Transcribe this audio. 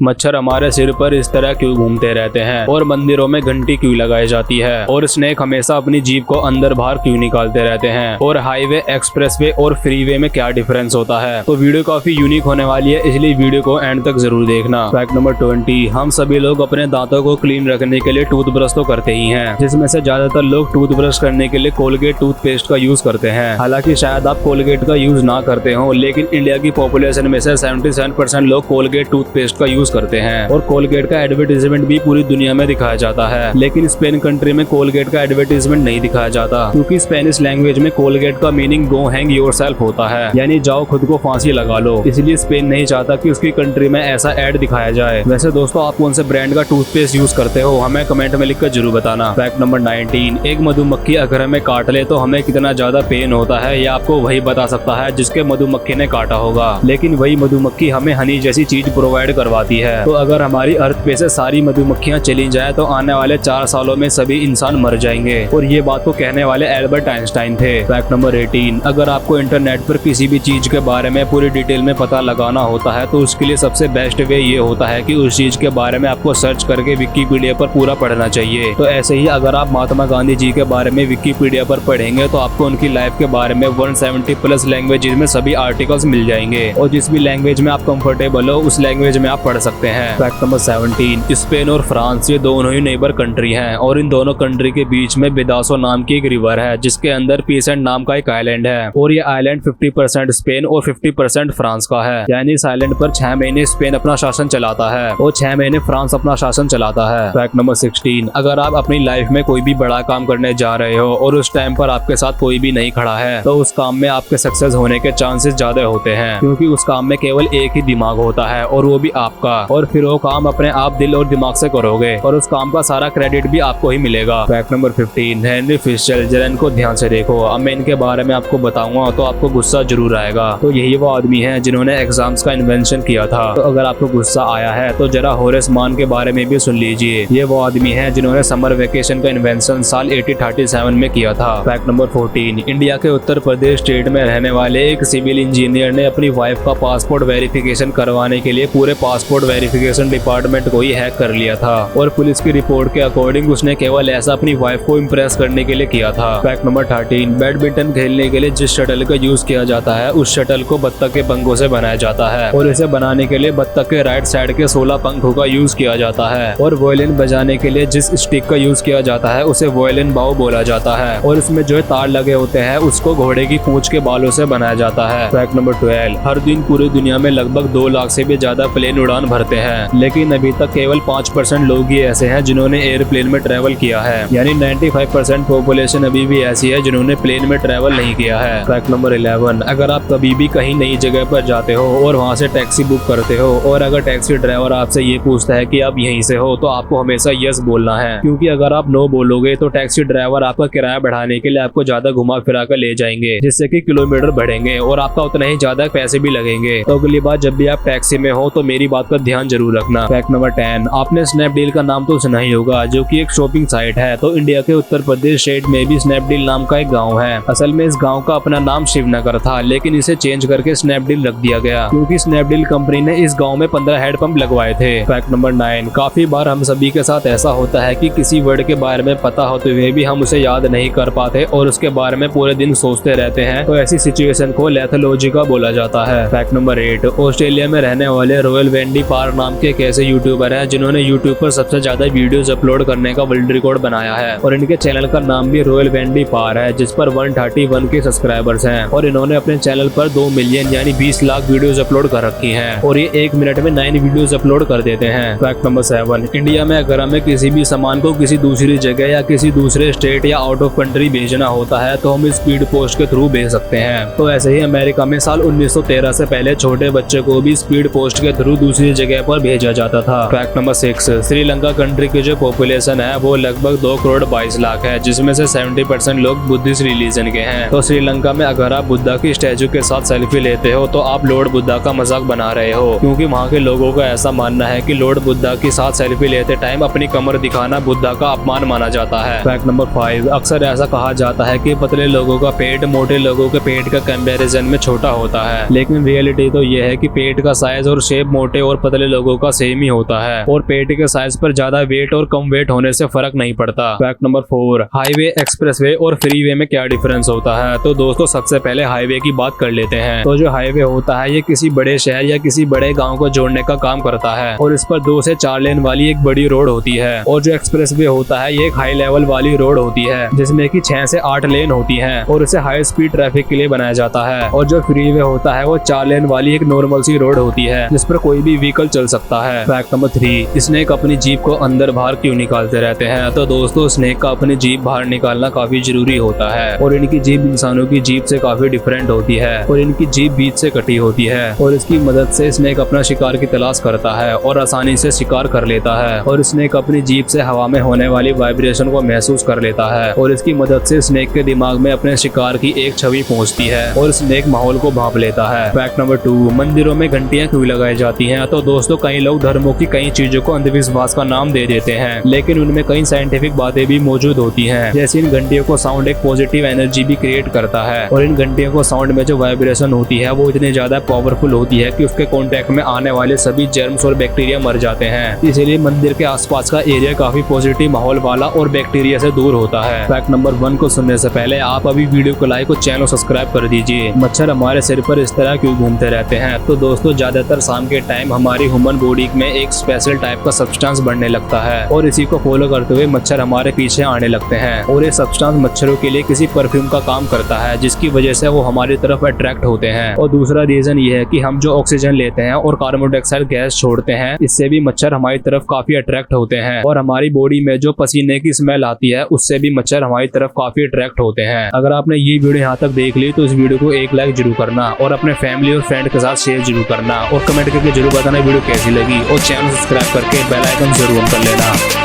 मच्छर हमारे सिर पर इस तरह क्यों घूमते रहते हैं, और मंदिरों में घंटी क्यों लगाई जाती है, और स्नेक हमेशा अपनी जीभ को अंदर बाहर क्यों निकालते रहते हैं, और हाईवे, एक्सप्रेसवे और फ्रीवे में क्या डिफरेंस होता है। तो वीडियो काफी यूनिक होने वाली है, इसलिए वीडियो को एंड तक जरूर देखना। फैक्ट नंबर 20, हम सभी लोग अपने दांतों को क्लीन रखने के लिए टूथब्रश तो करते ही हैं, जिसमें से ज्यादातर लोग टूथब्रश करने के लिए कोलगेट टूथपेस्ट का यूज करते हैं। हालांकि शायद आप कोलगेट का यूज ना करते हो, लेकिन इंडिया की पॉपुलेशन में से 77% लोग कोलगेट टूथपेस्ट का यूज करते हैं, और कोलगेट का एडवर्टीजमेंट भी पूरी दुनिया में दिखाया जाता है। लेकिन स्पेन कंट्री में कोलगेट का एडवर्टीजमेंट नहीं दिखाया जाता, क्योंकि स्पेनिश लैंग्वेज में कोलगेट का मीनिंग गो हैंग योरसेल्फ होता है, यानी जाओ खुद को फांसी लगा लो। इसलिए स्पेन नहीं चाहता कि उसकी कंट्री में ऐसा एड दिखाया जाए। वैसे दोस्तों, आप कौन से ब्रांड का टूथपेस्ट यूज करते हो, हमें कमेंट में लिखकर जरूर बताना। फैक्ट नंबर 19, एक मधुमक्खी अगर हमें काट ले तो हमें कितना ज्यादा पेन होता है, ये आपको वही बता सकता है जिसके मधुमक्खी ने काटा होगा। लेकिन वही मधुमक्खी हमें हनी जैसी चीज प्रोवाइड करवाती है। तो अगर हमारी अर्थ पे से सारी मधुमक्खियां चली जाए तो आने वाले 4 सालों में सभी इंसान मर जाएंगे, और ये बात को कहने वाले एल्बर्ट आइंस्टाइन थे। फैक्ट नंबर 18, अगर आपको इंटरनेट पर किसी भी चीज के बारे में पूरी डिटेल में पता लगाना होता है तो उसके लिए सबसे बेस्ट वे ये होता है कि उस चीज के बारे में आपको सर्च करके विकिपीडिया पर पूरा पढ़ना चाहिए। तो ऐसे ही अगर आप महात्मा गांधी जी के बारे में विकिपीडिया पर पढ़ेंगे तो आपको उनकी लाइफ के बारे में 170+ लैंग्वेजेस में सभी आर्टिकल्स मिल जाएंगे, और जिस भी लैंग्वेज में आप कंफर्टेबल हो उस लैंग्वेज में आप पढ़ सकते हैं। फैक्ट नंबर 17, स्पेन और फ्रांस ये दोनों ही नेबर कंट्री हैं, और इन दोनों कंट्री के बीच में बिदासो नाम की एक रिवर है, जिसके अंदर पीसेंट नाम का एक आइलैंड है, और ये आइलैंड 50% स्पेन और 50% फ्रांस का है। यानी इस आइलैंड पर 6 महीने स्पेन अपना शासन चलाता है और 6 महीने फ्रांस अपना शासन चलाता है। फैक्ट नंबर 16, अगर आप अपनी लाइफ में कोई भी बड़ा काम करने जा रहे हो और उस टाइम पर आपके साथ कोई भी नहीं खड़ा है, तो उस काम में आपके सक्सेस होने के चांसेस ज्यादा होते हैं, क्योंकि उस काम में केवल एक ही दिमाग होता है और वो भी आपका, और फिर वो काम अपने आप दिल और दिमाग से करोगे और उस काम का सारा क्रेडिट भी आपको ही मिलेगा। फैक्ट नंबर 15, हेनरी फिशरचैल्ड, जरा इनको ध्यान से देखो, अब मैं इनके बारे में आपको बताऊंगा तो आपको गुस्सा जरूर आएगा। तो यही वो आदमी है जिन्होंने एग्जाम्स का इन्वेंशन किया था। तो अगर आपको गुस्सा आया है तो जरा होरेस मान के बारे में भी सुन लीजिए। ये वो आदमी है जिन्होंने समर वेकेशन का इन्वेंशन साल 1837 में किया था। फैक्ट नंबर 14, इंडिया के उत्तर प्रदेश स्टेट में रहने वाले एक सिविल इंजीनियर ने अपनी वाइफ का पासपोर्ट वेरिफिकेशन करवाने के लिए पूरे पासपोर्ट वेरिफिकेशन डिपार्टमेंट को ही हैक कर लिया था, और पुलिस की रिपोर्ट के अकॉर्डिंग उसने केवल ऐसा अपनी वाइफ को इम्प्रेस करने के लिए किया था। फैक्ट नंबर 13, बैडमिंटन खेलने के लिए जिस शटल का यूज किया जाता है उस शटल को बत्तख के पंखों से बनाया जाता है, और इसे बनाने के लिए बत्तख के राइट साइड के 16 पंखों का यूज किया जाता है, और वायलिन बजाने के लिए जिस स्टिक का यूज किया जाता है उसे वायलिन बाउ बोला जाता है, और इसमें जो तार लगे होते हैं उसको घोड़े की पूंछ के बालों से बनाया जाता है। फैक्ट नंबर 12, हर दिन पूरी दुनिया में लगभग 2 लाख से भी ज्यादा प्लेन उड़ान भरते हैं, लेकिन अभी तक केवल 5% लोग ही ऐसे हैं जिन्होंने एयरप्लेन में ट्रेवल किया है, यानी 95% पॉपुलेशन अभी भी ऐसी है जिन्होंने प्लेन में ट्रेवल नहीं किया है। फैक्ट नंबर 11, अगर आप कभी भी कहीं नई जगह पर जाते हो और वहाँ से टैक्सी बुक करते हो, और अगर टैक्सी ड्राइवर आपसे ये पूछता है कि आप यहीं से हो, तो आपको हमेशा यस बोलना है, क्योंकि अगर आप नो बोलोगे तो टैक्सी ड्राइवर आपका किराया बढ़ाने के लिए आपको ज्यादा घुमा फिरा कर ले जाएंगे, जिससे कि किलोमीटर बढ़ेंगे और आपका उतना ही ज्यादा पैसे भी लगेंगे। तो अगली बार जब भी आप टैक्सी में हो तो मेरी बात का ध्यान जरूर रखना। फैक्ट नंबर 10, आपने स्नैपडील का नाम तो सुना ही होगा, जो कि एक शॉपिंग साइट है। तो इंडिया के उत्तर प्रदेश स्टेट में भी स्नैपडील नाम का एक गाँव है। असल में इस गाँव का अपना नाम शिवनगर था, लेकिन इसे चेंज करके स्नैपडील रख दिया गया, क्योंकि स्नैपडील कंपनी ने इस गांव में 15 हैंडपंप लगवाए थे। फैक्ट नंबर 9, काफी बार हम सभी के साथ ऐसा होता है कि किसी वर्ड के बारे में पता होते हुए भी हम उसे याद नहीं कर पाते और उसके बारे में पूरे दिन सोचते रहते हैं, तो ऐसी सिचुएशन को लेथोलॉजी का बोला जाता है। फैक्ट नंबर 8, ऑस्ट्रेलिया में रहने वाले रॉयल वेंडी पार नाम के एक ऐसे यूट्यूबर हैं जिन्होंने यूट्यूब पर सबसे ज्यादा वीडियोस अपलोड करने का वर्ल्ड रिकॉर्ड बनाया है, और इनके चैनल का नाम भी रॉयल वेंडी पार है, जिस पर 131 के सब्सक्राइबर्स हैं, और इन्होंने अपने चैनल पर 2 मिलियन यानी 20 लाख वीडियोस अपलोड कर रखी हैं, और ये 1 मिनट में 9 वीडियोस अपलोड कर देते हैं। फैक्ट नंबर 7, इंडिया में अगर हमें किसी भी सामान को किसी दूसरी जगह या किसी दूसरे स्टेट या आउट ऑफ कंट्री भेजना होता है तो हम स्पीड पोस्ट के थ्रू भेज सकते हैं। तो ऐसे ही अमेरिका में साल 1913 से पहले छोटे बच्चे को भी स्पीड पोस्ट के थ्रू दूसरी जगह पर भेजा जाता था। फैक्ट नंबर 6, श्रीलंका कंट्री की जो पॉपुलेशन है वो लगभग 2 करोड़ 22 लाख है, जिसमें से 70% लोग बुद्धिस्ट रिलीजन के हैं। तो श्रीलंका में अगर आप बुद्धा की स्टैचू के साथ सेल्फी लेते हो तो आप लॉर्ड बुद्धा का मजाक बना रहे हो, क्योंकि वहाँ के लोगों का ऐसा मानना है कि लॉर्ड बुद्धा के साथ सेल्फी लेते टाइम अपनी कमर दिखाना बुद्धा का अपमान माना जाता है। फैक्ट नंबर 5, अक्सर ऐसा कहा जाता है कि पतले लोगों का पेट मोटे लोगों के पेट का कंपैरिजन में छोटा होता है, लेकिन रियलिटी तो ये है कि पेट का साइज और शेप मोटे और पतले लोगों का सेम ही होता है और पेट के साइज पर ज्यादा वेट और कम वेट होने से फर्क नहीं पड़ता। फैक्ट नंबर 4, हाईवे, एक्सप्रेसवे और फ्रीवे में क्या डिफरेंस होता है। तो दोस्तों सबसे पहले हाईवे की बात कर लेते हैं। तो जो हाईवे होता है ये किसी बड़े शहर या किसी बड़े गाँव को जोड़ने का काम करता है और इस पर 2 से 4 लेन वाली एक बड़ी रोड होती है। और जो एक्सप्रेसवे होता है ये एक हाई लेवल वाली रोड होती है जिसमें की 6 से 8 लेन होती है और इसे हाई स्पीड ट्रैफिक के लिए बनाया जाता है। और जो फ्रीवे होता है वो 4 लेन वाली एक नॉर्मल सी रोड होती है जिस पर कोई भी व्हीकल चल सकता है। फैक्ट नंबर 3, स्नेक अपनी जीभ को अंदर बाहर क्यों निकालते रहते हैं। तो दोस्तों स्नेक का अपनी जीभ बाहर निकालना काफी जरूरी होता है और इनकी जीभ इंसानों की जीभ से काफी डिफरेंट होती है और इनकी जीभ बीच से कटी होती है और इसकी मदद से स्नेक अपना शिकार की तलाश करता है और आसानी से शिकार कर लेता है। और स्नेक अपनी जीभ से हवा में होने वाली वाइब्रेशन को महसूस कर लेता है और इसकी मदद से स्नेक के दिमाग में अपने शिकार की एक छवि पहुंचती है और स्नेक माहौल को भांप लेता है। फैक्ट नंबर 2, मंदिरों में घंटियां क्यों लगाई जाती हैं। तो दोस्तों कई लोग धर्मों की कई चीजों को अंधविश्वास का नाम दे देते हैं लेकिन उनमें कई साइंटिफिक बातें भी मौजूद होती हैं। जैसे इन घंटियों को साउंड एक पॉजिटिव एनर्जी भी क्रिएट करता है और इन घंटियों को साउंड में जो वाइब्रेशन होती है वो इतनी ज्यादा पावरफुल होती है कि उसके कांटेक्ट में आने वाले सभी जर्म्स और बैक्टीरिया मर जाते हैं। इसीलिए मंदिर के आसपास का एरिया काफी पॉजिटिव माहौल वाला और बैक्टीरिया से दूर होता है। फैक्ट नंबर 1 को सुनने से पहले आप अभी वीडियो को लाइक और चैनल सब्सक्राइब कर दीजिए। मच्छर हमारे सिर पर इस तरह क्यों घूमते रहते हैं। तो दोस्तों ज्यादातर शाम के टाइम हमारी ह्यूमन बॉडी में एक स्पेशल टाइप का सब्सटेंस बढ़ने लगता है और इसी को फॉलो करते हुए मच्छर हमारे पीछे आने लगते हैं और ये सब्सटेंस मच्छरों के लिए किसी परफ्यूम का काम करता है जिसकी वजह से वो हमारी तरफ अट्रैक्ट होते हैं। और दूसरा रीजन ये है कि हम जो ऑक्सीजन लेते हैं और कार्बन डाइऑक्साइड गैस छोड़ते हैं इससे भी मच्छर हमारी तरफ काफी अट्रैक्ट होते हैं और हमारी बॉडी में जो पसीने की स्मेल आती है उससे भी मच्छर हमारी तरफ काफी अट्रैक्ट होते हैं। अगर आपने ये वीडियो यहाँ तक देख ली तो इस वीडियो को एक लाइक जरूर करना और अपने फैमिली और फ्रेंड के साथ शेयर जरूर करना और कमेंट करके जरूर बताना वीडियो कैसी लगी और चैनल सब्सक्राइब करके बेल आइकन जरूर ऑन कर लेना।